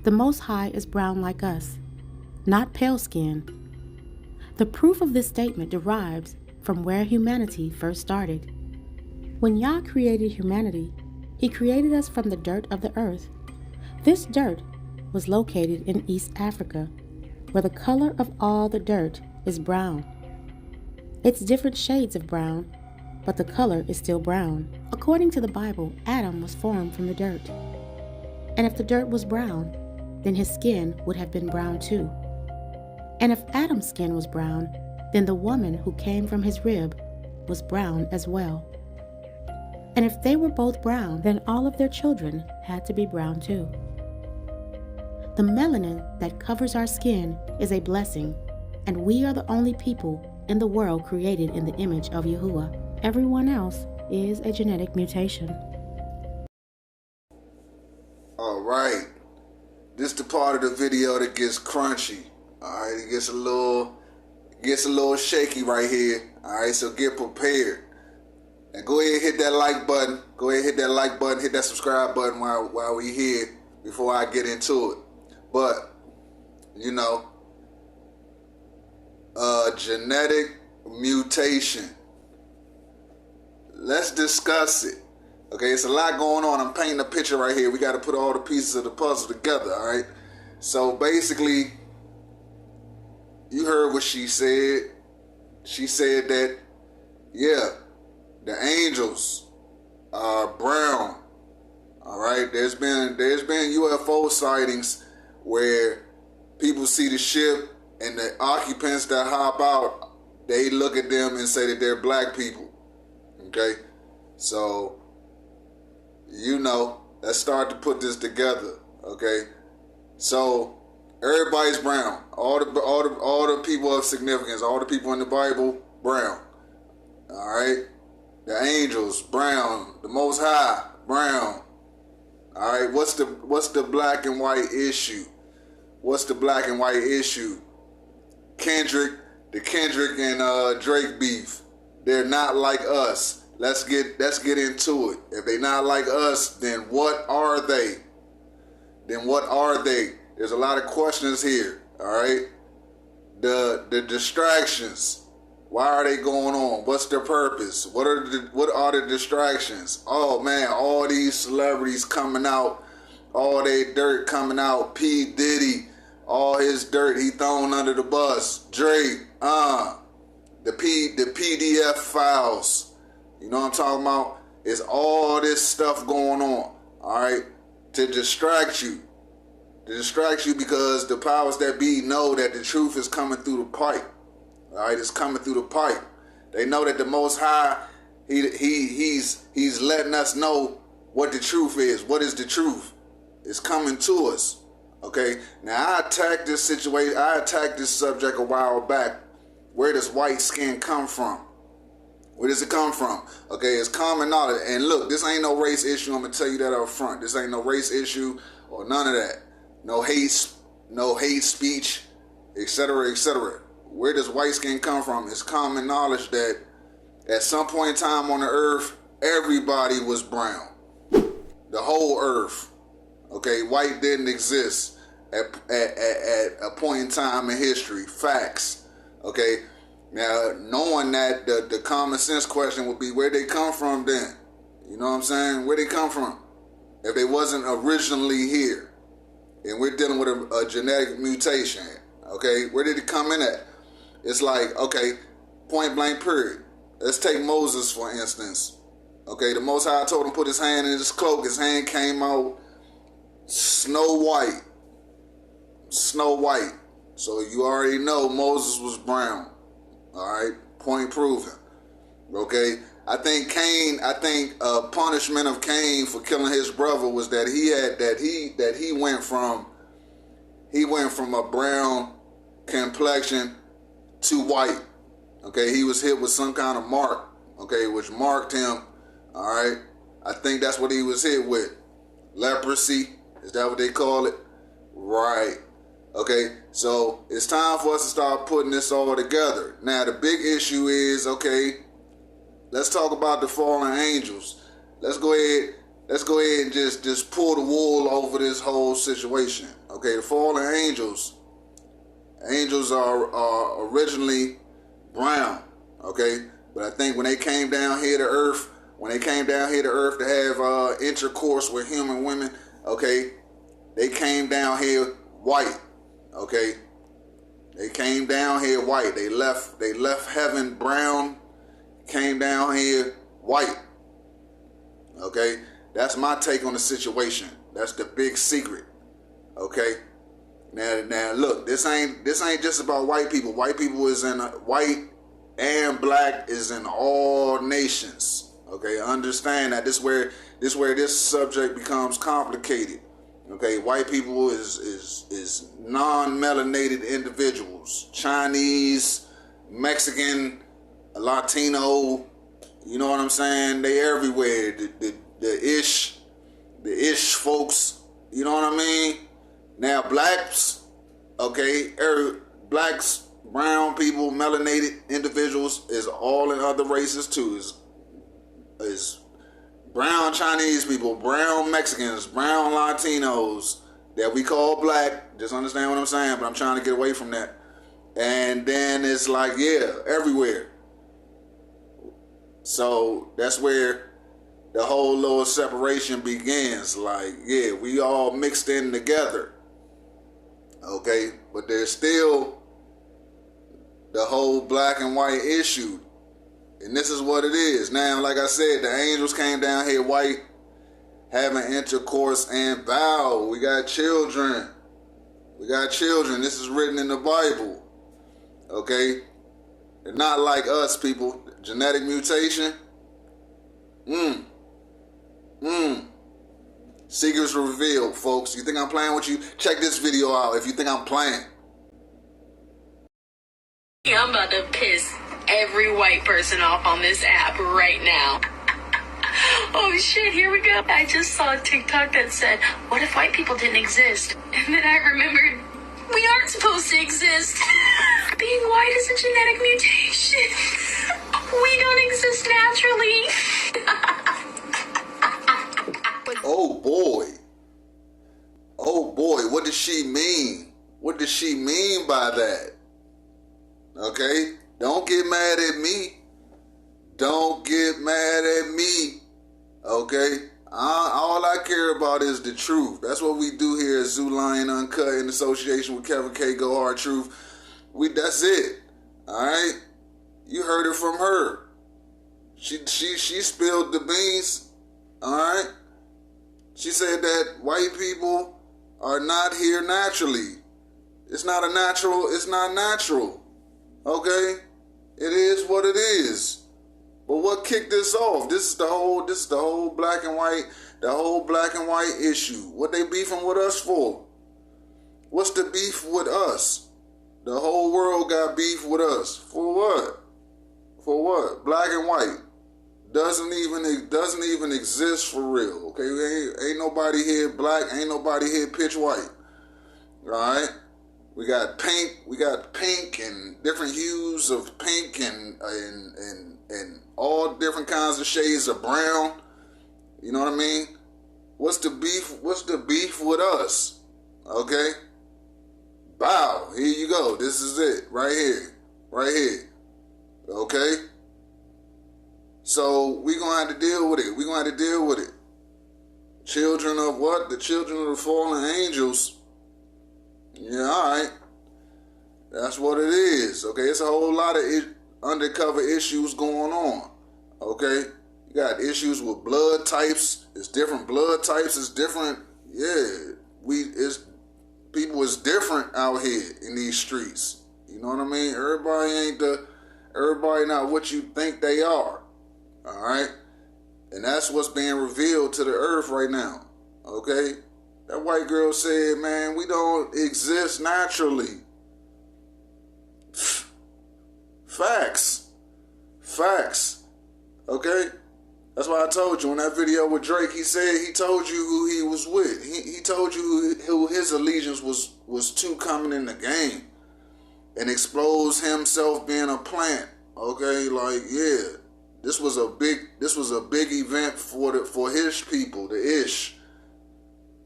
the Most High is brown like us, not pale skin. The proof of this statement derives from where humanity first started. When Yah created humanity, He created us from the dirt of the earth. This dirt was located in East Africa, where the color of all the dirt is brown. It's different shades of brown, but the color is still brown. According to the Bible, Adam was formed from the dirt. And if the dirt was brown, then his skin would have been brown too. And if Adam's skin was brown, then the woman who came from his rib was brown as well. And if they were both brown, then all of their children had to be brown too. The melanin that covers our skin is a blessing, and we are the only people in the world created in the image of Yahuwah. Everyone else is a genetic mutation. All right. This is the part of the video that gets crunchy. Alright, it gets a little shaky right here. Alright, so get prepared. And go ahead and hit that like button. Go ahead and hit that like button, hit that subscribe button while we here before I get into it. But, genetic mutation. Let's discuss it. Okay, it's a lot going on. I'm painting a picture right here. We got to put all the pieces of the puzzle together, all right? So basically, you heard what she said. She said that, yeah, the angels are brown. All right, there's been UFO sightings where people see the ship and the occupants that hop out, they look at them and say that they're black people. Okay, so let's start to put this together. Okay, so everybody's brown. All the people of significance, all the people in the Bible, brown. All right, the angels, brown. The Most High, brown. All right, what's the black and white issue? What's the black and white issue? Kendrick and Drake beef. They're not like us. Let's get into it. If they're not like us, then what are they? There's a lot of questions here. All right. The distractions. Why are they going on? What's their purpose? What are the distractions? Oh man, all these celebrities coming out, all their dirt coming out. P. Diddy, all his dirt he thrown under the bus. Drake, the PDF files. You know what I'm talking about? It's all this stuff going on. All right, to distract you. to distract you because the powers that be know that the truth is coming through the pipe. All right, it's coming through the pipe. They know that the Most High, he's letting us know what the truth is. What is the truth? It's coming to us. Okay. Now I attacked this situation. I attacked this subject a while back. Where does white skin come from? Where does it come from? Okay, it's common knowledge. And look, this ain't no race issue. I'm gonna tell you that up front. This ain't no race issue or none of that. No hate speech, etc., etc. Where does white skin come from? It's common knowledge that at some point in time on the earth, everybody was brown. The whole earth. Okay, white didn't exist at a point in time in history. Facts. Okay. Now, knowing that, the common sense question would be, where'd they come from then? You know what I'm saying? Where'd they come from? If they wasn't originally here. And we're dealing with a genetic mutation. Okay, where did it come in at? It's like, okay, point blank period. Let's take Moses, for instance. Okay, the Most High told him to put his hand in his cloak. His hand came out snow white. Snow white. So you already know Moses was brown. All right, point proven. Okay, I think punishment of Cain for killing his brother was that he went from a brown complexion to white. Okay, he was hit with some kind of mark. Okay, which marked him. All right, I think that's what he was hit with. Leprosy, is that what they call it? Right. Okay, so it's time for us to start putting this all together. Now, the big issue is, okay, let's talk about the fallen angels. Let's go ahead and just pull the wool over this whole situation. Okay, the fallen angels are originally brown. Okay, but I think when they came down here to earth, to have intercourse with human women, okay, they came down here white. Okay, they came down here white. They left heaven brown, came down here white. Okay, that's my take on the situation. That's the big secret. Okay, now look, this ain't just about white people. White people is in white and black is in all nations. Okay, understand that. This where this subject becomes complicated. Okay, white people is non-melanated individuals. Chinese, Mexican, Latino, you know what I'm saying? They everywhere. The ish folks, you know what I mean? Now blacks, okay, blacks, brown people, melanated individuals is all in other races too. Is brown Chinese people, brown Mexicans, brown Latinos that we call black. Just understand what I'm saying, but I'm trying to get away from that. And then it's like, yeah, everywhere. So that's where the whole little separation begins. Like, yeah, we all mixed in together. Okay, but there's still the whole black and white issue. And this is what it is. Now, like I said, the angels came down here white, having intercourse and vow. We got children. This is written in the Bible. Okay? They're not like us, people. Genetic mutation. Secrets revealed, folks. You think I'm playing with you? Check this video out if you think I'm playing. I'm about to piss every white person off on this app right now. Oh shit, here we go. I just saw a TikTok that said, what if white people didn't exist? And then I remembered, we aren't supposed to exist. Being white is a genetic mutation. We don't exist naturally. Oh boy, what does she mean? What does she mean by that? Okay? Don't get mad at me. Okay? All I care about is the truth. That's what we do here at Zoo Lion Uncut in association with Kevin K. Go Hard Truth. That's it. Alright? You heard it from her. She spilled the beans. Alright? She said that white people are not here naturally. It's not natural. Okay? It is what it is. But what kicked this off? This is the whole black and white issue. What they beefing with us for? What's the beef with us? The whole world got beef with us. For what? For what? Black and white doesn't even exist for real. Okay? Ain't nobody here black, ain't nobody here pitch white. Alright? We got pink and different hues of pink and all different kinds of shades of brown. You know what I mean? What's the beef? What's the beef with us? Okay? Bow. Here you go. This is it. Right here. Right here. Okay? So we're going to have to deal with it. We're going to have to deal with it. Children of what? The children of the fallen angels. Yeah, all right. That's what it is. Okay, it's a whole lot of undercover issues going on. Okay, you got issues with blood types. It's different blood types. It's different. Yeah, people is different out here in these streets. You know what I mean? Everybody not what you think they are. All right, and that's what's being revealed to the earth right now. Okay. That white girl said, man, we don't exist naturally. Facts. Okay? That's why I told you in that video with Drake, he said he told you who he was with. He told you who his allegiance was to coming in the game. And exposed himself being a plant. Okay? Like, yeah. This was a big event for his people, the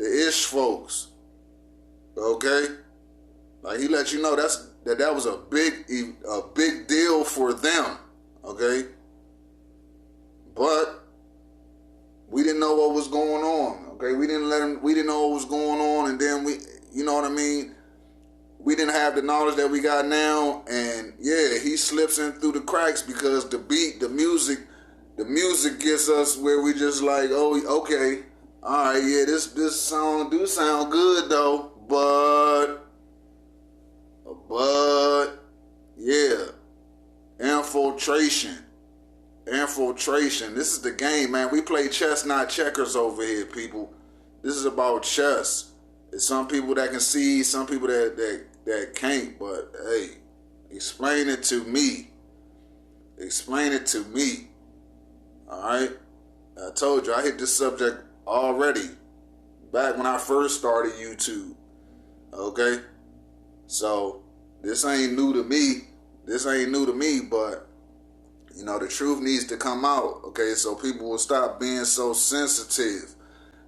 Ish folks, okay? Like he let you know that was a big deal for them, okay? But we didn't know what was going on, okay? We didn't know what was going on, and then you know what I mean? We didn't have the knowledge that we got now, and yeah, he slips in through the cracks because the beat, the music gets us where we just like, oh, okay. All right, yeah, this song do sound good though, but yeah, infiltration. This is the game, man. We play chess, not checkers over here, people. This is about chess. It's some people that can see, some people that can't. But hey, explain it to me. All right. I told you I hit this subject already back when I first started YouTube. Okay? So this ain't new to me. But you know, the truth needs to come out. Okay, so people will stop being so sensitive.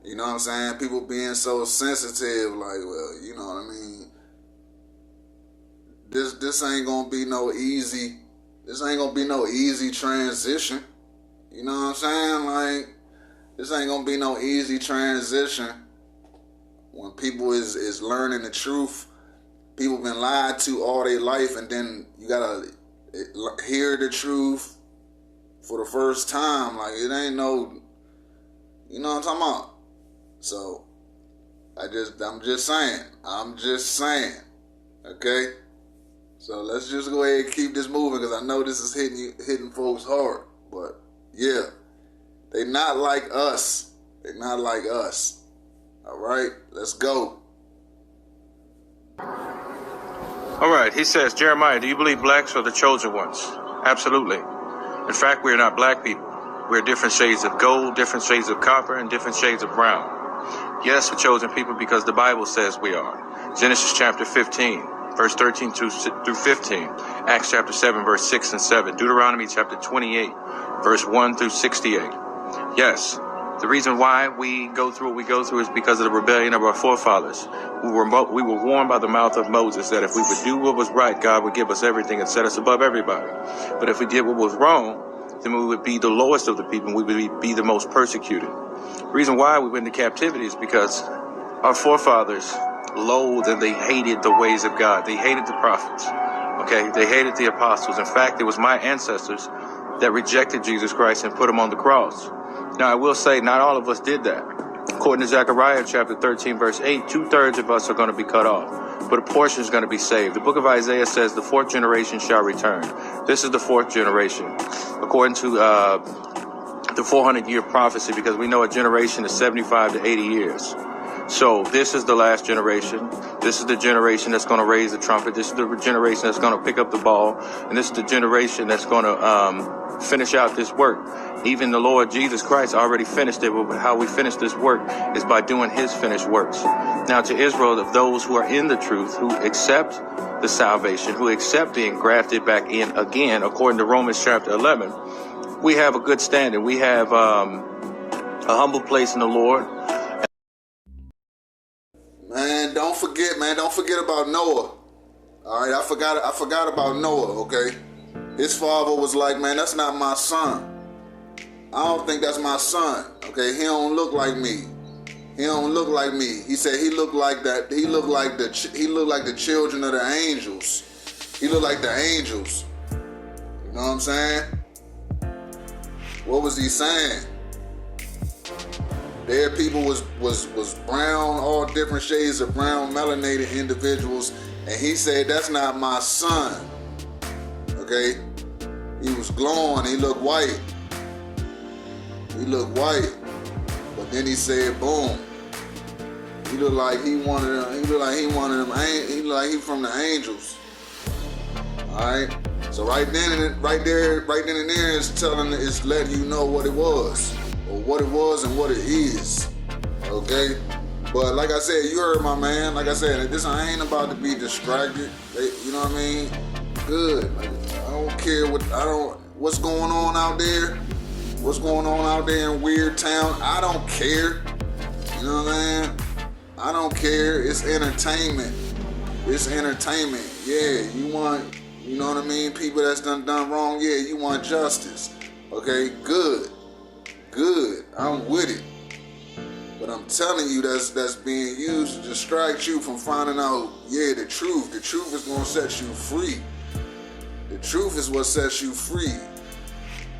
You know what I'm saying? People being so sensitive, like, well, you know what I mean? This ain't gonna be no easy transition. You know what I'm saying? Like, this ain't gonna be no easy transition when people is learning the truth. People been lied to all their life, and then you gotta hear the truth for the first time. Like, it ain't no, you know what I'm talking about? So I'm just saying, okay? So let's just go ahead and keep this moving, because I know this is hitting folks hard. But yeah, they not like us. All right, let's go. All right, he says, Jeremiah, do you believe blacks are the chosen ones? Absolutely. In fact, we are not black people. We're different shades of gold, different shades of copper, and different shades of brown. Yes, we're chosen people because the Bible says we are. Genesis chapter 15, verse 13 through 15. Acts chapter 7, verse 6 and 7. Deuteronomy chapter 28, verse 1 through 68. Yes, the reason why we go through what we go through is because of the rebellion of our forefathers. We were warned by the mouth of Moses that if we would do what was right, God would give us everything and set us above everybody. But if we did what was wrong, then we would be the lowest of the people, and we would be the most persecuted. The reason why we went into captivity is because our forefathers loathed and they hated the ways of God. They hated the prophets. Okay, they hated the apostles. In fact, it was my ancestors that rejected Jesus Christ and put him on the cross. Now, I will say not all of us did that. According to Zechariah chapter 13, verse 8, 2/3 of us are going to be cut off, but a portion is going to be saved. The book of Isaiah says the fourth generation shall return. This is the fourth generation, according to the 400-year prophecy, because we know a generation is 75 to 80 years. So this is the last generation. This is the generation that's going to raise the trumpet. This is the generation that's going to pick up the ball. And this is the generation that's going to finish out this work. Even the Lord Jesus Christ already finished it, but how we finish this work is by doing his finished works. Now to Israel, of those who are in the truth, who accept the salvation, who accept being grafted back in again, according to Romans chapter 11, we have a good standing. We have a humble place in the Lord. Man, don't forget about Noah. All right, I forgot about Noah, okay? His father was like, man, that's not my son. I don't think that's my son, okay? He don't look like me. He don't look like me. He said he looked like that. He looked like the children of the angels. He looked like the angels. You know what I'm saying? What was he saying? Their people was brown, all different shades of brown, melanated individuals, and he said, that's not my son. Okay? He was glowing, he looked white. He looked white. But then he said, boom. He looked like he wanted them, he looked like he from the angels. Alright? So right then and there is letting you know what it was. Or what it was and what it is. Okay? But like I said, you heard my man. Like I said, I ain't about to be distracted. You know what I mean? Good. Like, I don't care what's going on out there. What's going on out there in Weird Town? I don't care. You know what I'm saying? I don't care. It's entertainment. It's entertainment. Yeah, you want, you know what I mean? People that's done wrong, yeah, you want justice. Okay, good. Good, I'm with it. But I'm telling you, that's being used to distract you from finding out, yeah, the truth. The truth is gonna set you free. The truth is what sets you free.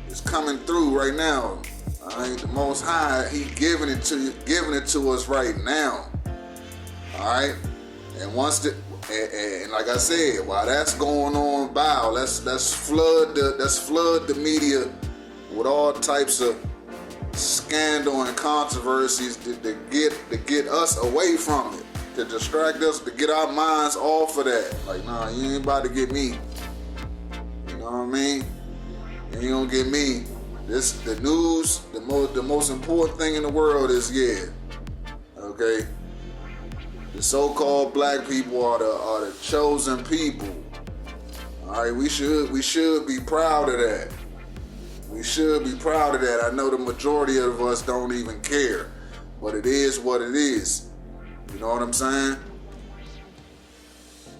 It's coming through right now. All right, the Most High, He giving it to us right now. All right, and and like I said, while that's going on, let's flood the media with all types of scandal and controversies to get us away from it, to distract us, to get our minds off of that. Like, nah, you ain't about to get me. You know what I mean? You ain't gonna get me. The news, the most important thing in the world is, yeah, okay, the so-called black people are the chosen people. All right, we should be proud of that. We should be proud of that. I know the majority of us don't even care, but it is what it is. You know what I'm saying?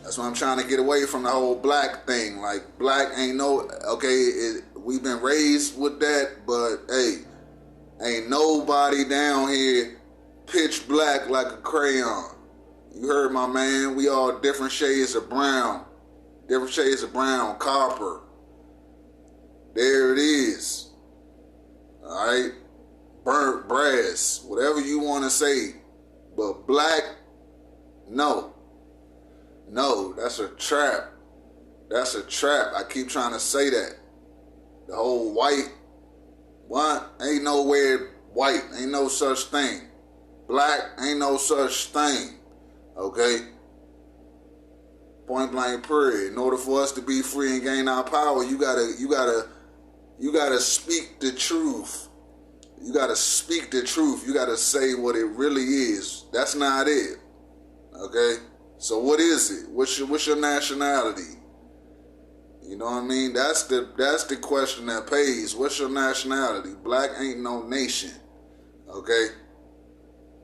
That's why I'm trying to get away from the whole black thing. Like, black ain't no, okay, we've been raised with that, but hey, ain't nobody down here pitch black like a crayon. You heard my man, we all different shades of brown. Different shades of brown, copper. There it is. All right? Burnt brass, whatever you want to say. But black, no. No, that's a trap. That's a trap. I keep trying to say that. The whole white, what? Ain't nowhere white. Ain't no such thing. Black, ain't no such thing. Okay? Point blank period. In order for us to be free and gain our power, you gotta speak the truth. You gotta speak the truth. You gotta say what it really is. That's not it. Okay? So what is it? What's your nationality? You know what I mean? That's the question that pays. What's your nationality? Black ain't no nation. Okay?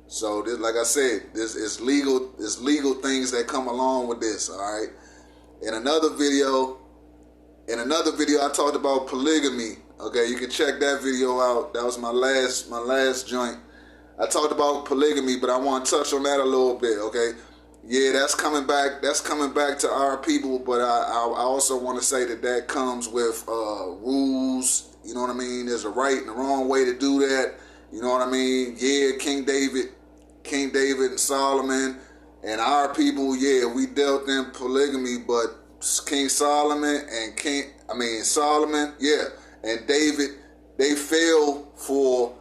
So this, like I said, this is legal. It's legal things that come along with this. All right. In another video, I talked about polygamy. Okay, you can check that video out. That was my last joint. I talked about polygamy, but I want to touch on that a little bit. Okay. Yeah, that's coming back. That's coming back to our people. But I also want to say that comes with rules. You know what I mean? There's a right and a wrong way to do that. You know what I mean? Yeah, King David and Solomon and our people, yeah, we dealt in polygamy, but King Solomon and Solomon, yeah, and David, they fell for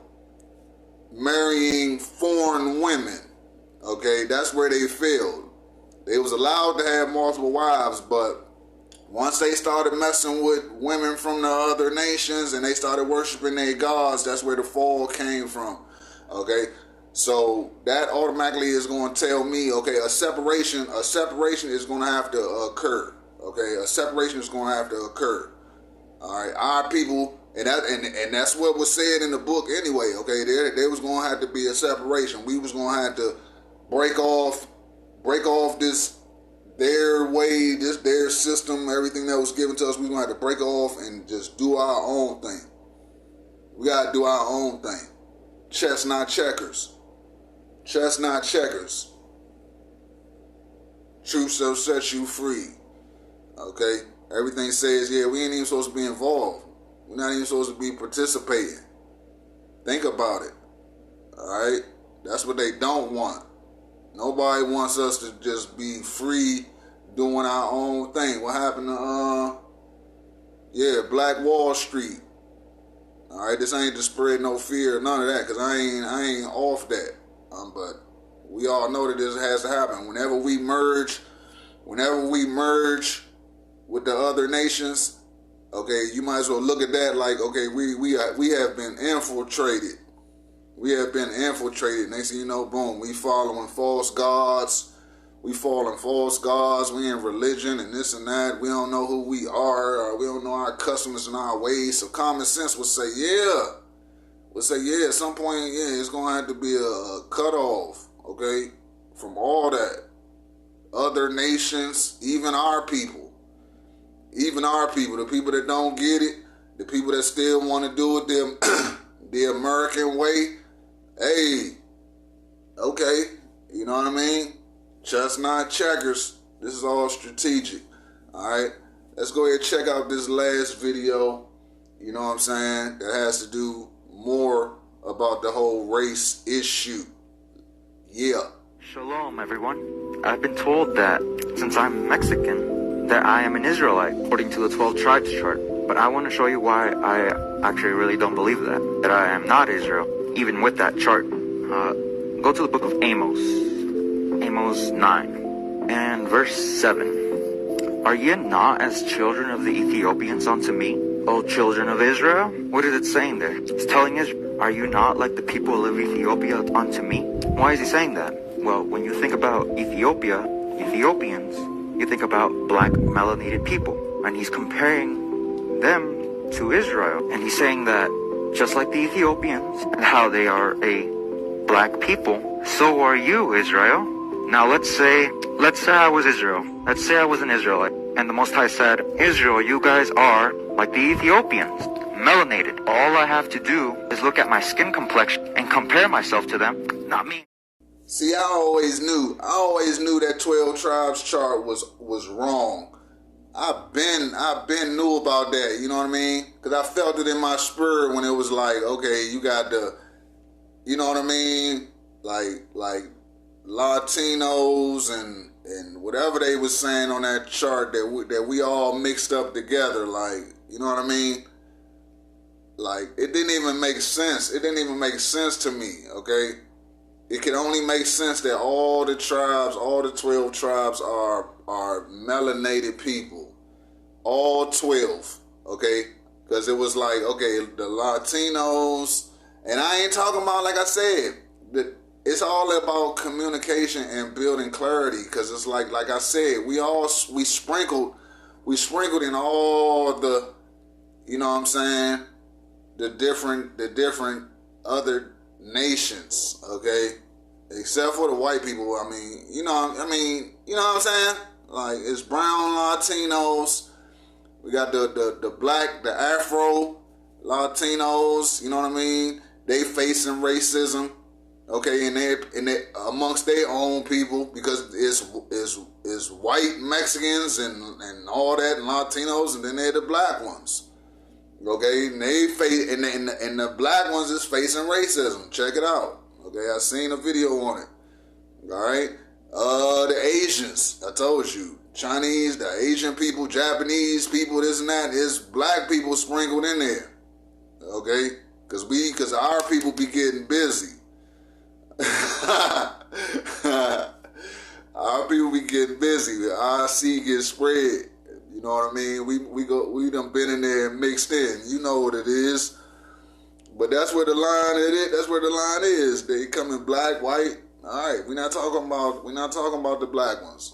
marrying foreign women. Okay, that's where they failed. They was allowed to have multiple wives, but once they started messing with women from the other nations and they started worshiping their gods, that's where the fall came from. Okay, so that automatically is going to tell me, okay, a separation is going to have to occur. Okay, a separation is going to have to occur. All right, our people, and that's what was said in the book anyway. Okay, there was going to have to be a separation. We was going to have to break off this. Their way, their system, everything that was given to us, we're going to have to break off and just do our own thing. We got to do our own thing. Chess, not checkers. Chess, not checkers. Truth shall set you free. Okay? Everything says, yeah, we ain't even supposed to be involved. We're not even supposed to be participating. Think about it. Alright? That's what they don't want. Nobody wants us to just be free doing our own thing. What happened to, Black Wall Street? Alright, this ain't to spread no fear, none of that, because I ain't off that. But we all know that this has to happen. Whenever we merge with the other nations, okay, you might as well look at that like, okay, we have been infiltrated. We have been infiltrated. Next thing you know, boom, we following false gods. We in religion and this and that. We don't know who we are. Or we don't know our customs and our ways. So common sense would say, yeah. At some point, yeah, it's going to have to be a cutoff, okay, from all that. Other nations, even our people. The people that don't get it, the people that still want to do it the American way. Hey, okay, you know what I mean? Chess, not checkers. This is all strategic. All right, let's go ahead and check out this last video. You know what I'm saying? That has to do more about the whole race issue. Yeah. Shalom, everyone. I've been told that since I'm Mexican, that I am an Israelite, according to the 12 tribes chart. But I want to show you why I actually really don't believe that I am not Israel, even with that chart. Go to the book of Amos 9, and verse 7. Are ye not as children of the Ethiopians unto me, O children of Israel? What is it saying there? It's telling Israel, are you not like the people of Ethiopia unto me? Why is he saying that? Well, when you think about Ethiopians, you think about black melanated people. And he's comparing them to Israel. And he's saying that just like the Ethiopians, and how they are a black people, so are you, Israel. Now let's say I was Israel. Let's say I was an Israelite. And the Most High said, Israel, you guys are like the Ethiopians, melanated. All I have to do is look at my skin complexion and compare myself to them, not me. See, I always knew that 12 tribes chart was wrong. I've been knew about that, you know what I mean? Because I felt it in my spirit when it was like, okay, you got the, you know what I mean? Like Latinos and whatever they was saying on that chart that we all mixed up together, like, you know what I mean? Like, it didn't even make sense. It didn't even make sense to me, okay? It can only make sense that all the 12 tribes are melanated people. All 12, okay? Because it was like, okay, the Latinos, and I ain't talking about, like I said, it's all about communication and building clarity. Because it's like I said, we sprinkled in all the, you know what I'm saying, the different other nations, okay, except for the white people. I mean, you know what I'm saying? Like, it's brown Latinos. We got the black, the Afro Latinos. You know what I mean? They facing racism, okay, and they amongst their own people, because it's white Mexicans and all that, and Latinos, and then they're the black ones. Okay, and they face and the black ones is facing racism. Check it out. Okay, I seen a video on it. All right, the Asians. I told you, Chinese, the Asian people, Japanese people, this and that. Is black people sprinkled in there. Okay, because our people be getting busy. Our people be getting busy. Our seed gets spread. You know what I mean? We done been in there and mixed in. You know what it is. But that's where the line is. That's where the line is. They come in black, white. All right, we're not talking about the black ones.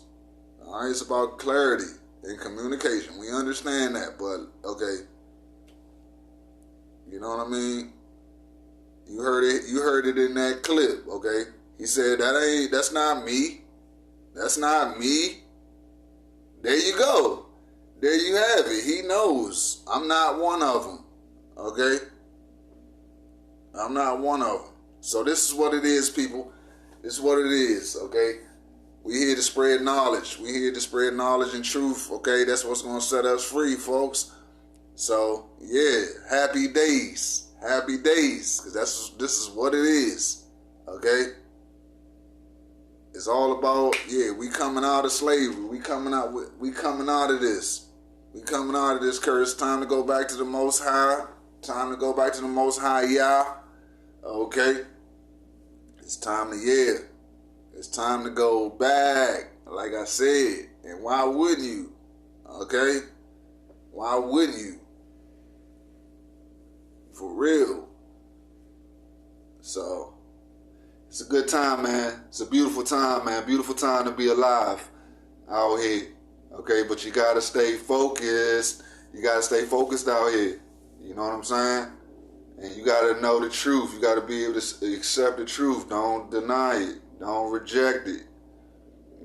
All right, it's about clarity and communication. We understand that, but okay. You know what I mean? You heard it in that clip, okay? He said that's not me. That's not me. There you go. There you have it. He knows. I'm not one of them. Okay? I'm not one of them. So this is what it is, people. This is what it is, okay? We here to spread knowledge. We here to spread knowledge and truth, okay? That's what's going to set us free, folks. So, yeah, happy days. Happy days, because this is what it is, okay? It's all about, we coming out of slavery. We coming out of this. We coming out of this curse. It's time to go back to the Most High. Time to go back to the Most High, Yah. Okay? It's time to, it's time to go back, like I said. And why wouldn't you? Okay? Why wouldn't you? For real. So, it's a good time, man. It's a beautiful time, man. Beautiful time to be alive out here. Okay, but you gotta stay focused. You gotta stay focused out here. You know what I'm saying? And you gotta know the truth. You gotta be able to accept the truth. Don't deny it. Don't reject it.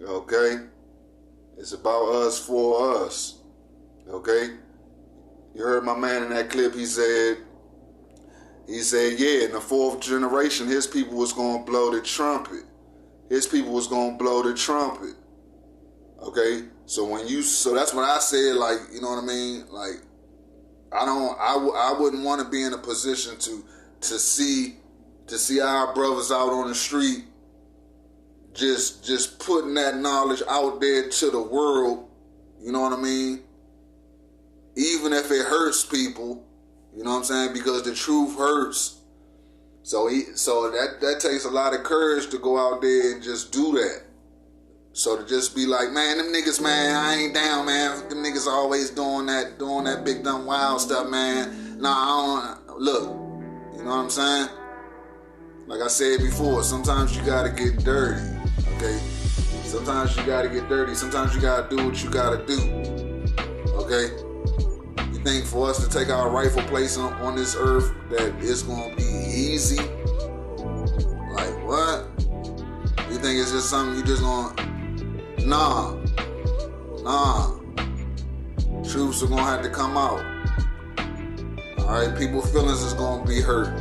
Okay? It's about us for us. Okay? You heard my man in that clip, he said, in the fourth generation, his people was going to blow the trumpet. His people was going to blow the trumpet. Okay? So that's what I said, like, you know what I mean? Like, I wouldn't want to be in a position to see our brothers out on the street just putting that knowledge out there to the world. You know what I mean? Even if it hurts people. You know what I'm saying? Because the truth hurts. So that takes a lot of courage to go out there and just do that. So to just be like, man, them niggas, man, I ain't down, man. Them niggas always doing that big dumb wild stuff, man. Nah, I don't look. You know what I'm saying? Like I said before, sometimes you gotta get dirty. Okay? Sometimes you gotta get dirty. Sometimes you gotta do what you gotta do. Okay? You think for us to take our rightful place on this earth that it's gonna be easy? Like what? You think it's just something you just gonna? Nah. Truths are gonna have to come out. Alright, people's feelings is gonna be hurt.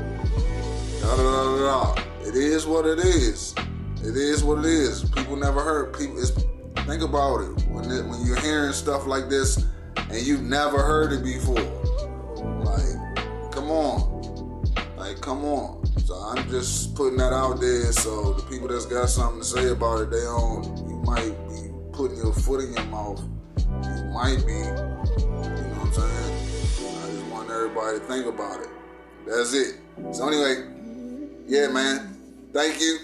It is what it is. It is what it is. People never hurt. Think about it. When you're hearing stuff like this and you've never heard it before. Like, come on. Like, come on. So I'm just putting that out there so the people that's got something to say about it, you might be putting your foot in your mouth. You might be. You know what I'm saying? I just want everybody to think about it. That's it. So anyway, yeah, man. Thank you.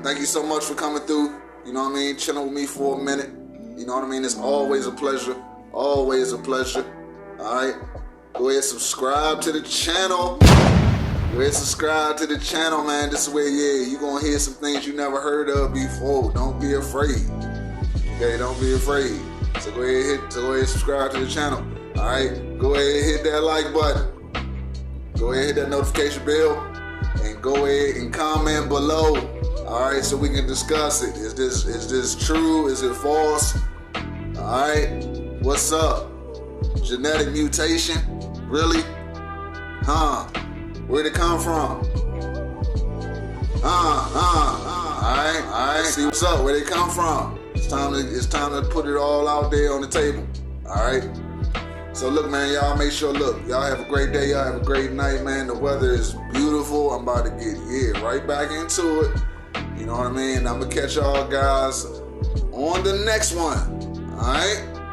Thank you so much for coming through. You know what I mean? Chilling with me for a minute. You know what I mean? It's always a pleasure. Always a pleasure. Alright? Go ahead and subscribe to the channel. Go ahead and subscribe to the channel, man. This is where, you're going to hear some things you never heard of before. Don't be afraid. Okay? Don't be afraid. So go ahead and subscribe to the channel. Alright? Go ahead and hit that like button. Go ahead and hit that notification bell. And go ahead and comment below. Alright? So we can discuss it. Is this true? Is it false? Alright? What's up? Genetic mutation? Really? Huh? Where'd it come from? Alright. See what's up. Where'd it come from? It's time to put it all out there on the table. Alright? So look, man, y'all make sure, look, y'all have a great day. Y'all have a great night, man. The weather is beautiful. I'm about to get right back into it. You know what I mean? I'm going to catch y'all guys on the next one. All right?